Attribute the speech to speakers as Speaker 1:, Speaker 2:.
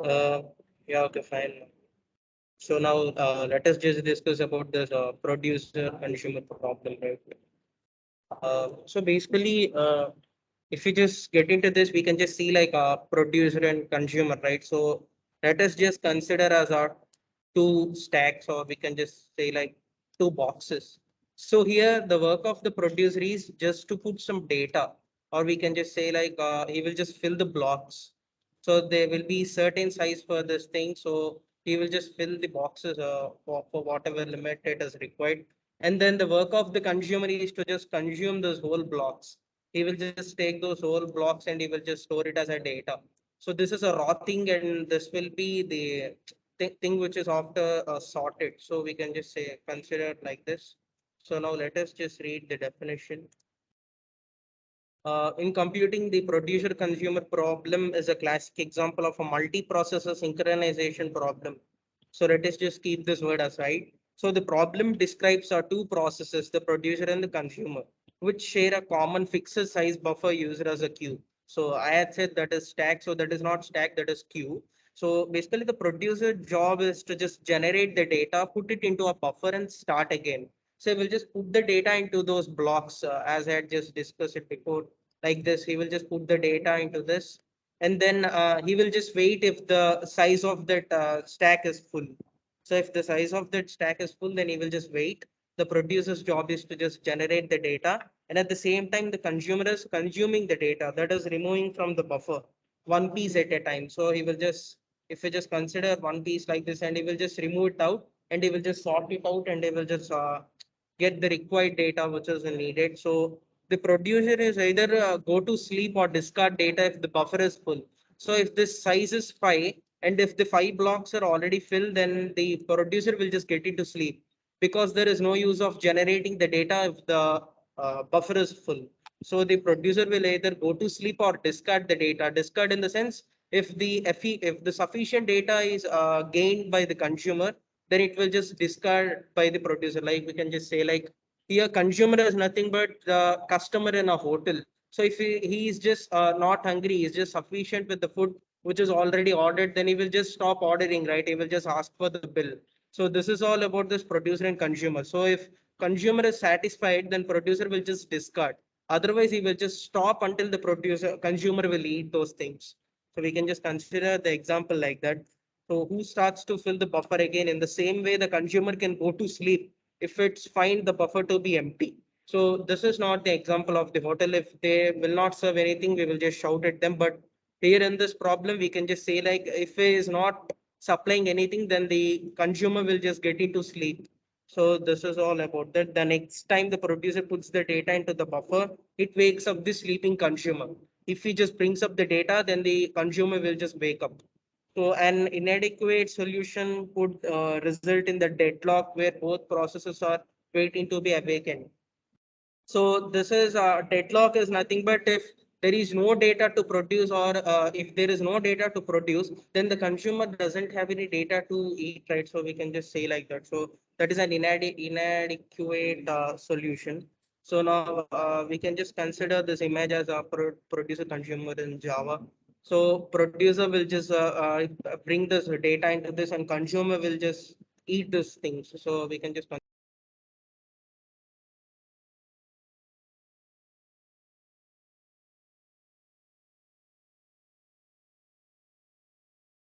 Speaker 1: Uh, yeah, okay, fine. So now let us just discuss about this producer consumer problem, right? So basically, if we just get into this, we can just see like a producer and consumer, right? So let us just consider as our two stacks, or we can just say like two boxes. So here the work of the producer is just to put some data, or we can just say like he will just fill the blocks. So there will be certain size for this thing. So he will just fill the boxes for whatever limit it is required. And then the work of the consumer is to just consume those whole blocks. He will just take those whole blocks and he will just store it as a data. So this is a raw thing, and this will be the thing which is after sorted. So we can just say consider it like this. So now let us just read the definition. In computing, the producer consumer problem is a classic example of a multi-processor synchronization problem. So let us just keep this word aside. So the problem describes our two processes, the producer and the consumer, which share a common fixed size buffer used as a queue. So I had said that is stack, so that is not stack, that is queue. So basically the producer job is to just generate the data, put it into a buffer and start again. So we'll just put the data into those blocks as I had just discussed it before, like this. He will just put the data into this, and then he will just wait if the size of that stack is full. So if the size of that stack is full, then he will just wait. The producer's job is to just generate the data, and at the same time the consumer is consuming the data, that is removing from the buffer one piece at a time. So he will just, if we just consider one piece like this, and he will just remove it out, and he will just sort it out, and he will just get the required data which is needed. So the producer is either go to sleep or discard data if the buffer is full. So if this size is 5, and if the 5 blocks are already filled, then the producer will just get into sleep, because there is no use of generating the data if the buffer is full. So the producer will either go to sleep or discard the data. Discard in the sense, if the sufficient data is gained by the consumer, then it will just discard by the producer. Like we can just say like, here consumer is nothing but the customer in a hotel. So if he is just not hungry, he is just sufficient with the food which is already ordered, then he will just stop ordering, right? He will just ask for the bill. So this is all about this producer and consumer. So if consumer is satisfied, then producer will just discard. Otherwise, he will just stop until the producer consumer will eat those things. So we can just consider the example like that. So who starts to fill the buffer again? In the same way, the consumer can go to sleep if it's find the buffer to be empty. So this is not the example of the hotel. If they will not serve anything, we will just shout at them. But here in this problem, we can just say like, if it is not supplying anything, then the consumer will just get into sleep. So this is all about that. The next time the producer puts the data into the buffer, it wakes up the sleeping consumer. If he just brings up the data, then the consumer will just wake up. So an inadequate solution could result in the deadlock where both processes are waiting to be awakened. So this is deadlock is nothing but if there is no data to produce, or if there is no data to produce, then the consumer doesn't have any data to eat, right? So we can just say like that. So that is an inadequate solution. So now we can just consider this image as a producer consumer in Java. So producer will just bring this data into this, and consumer will just eat these things. So we can just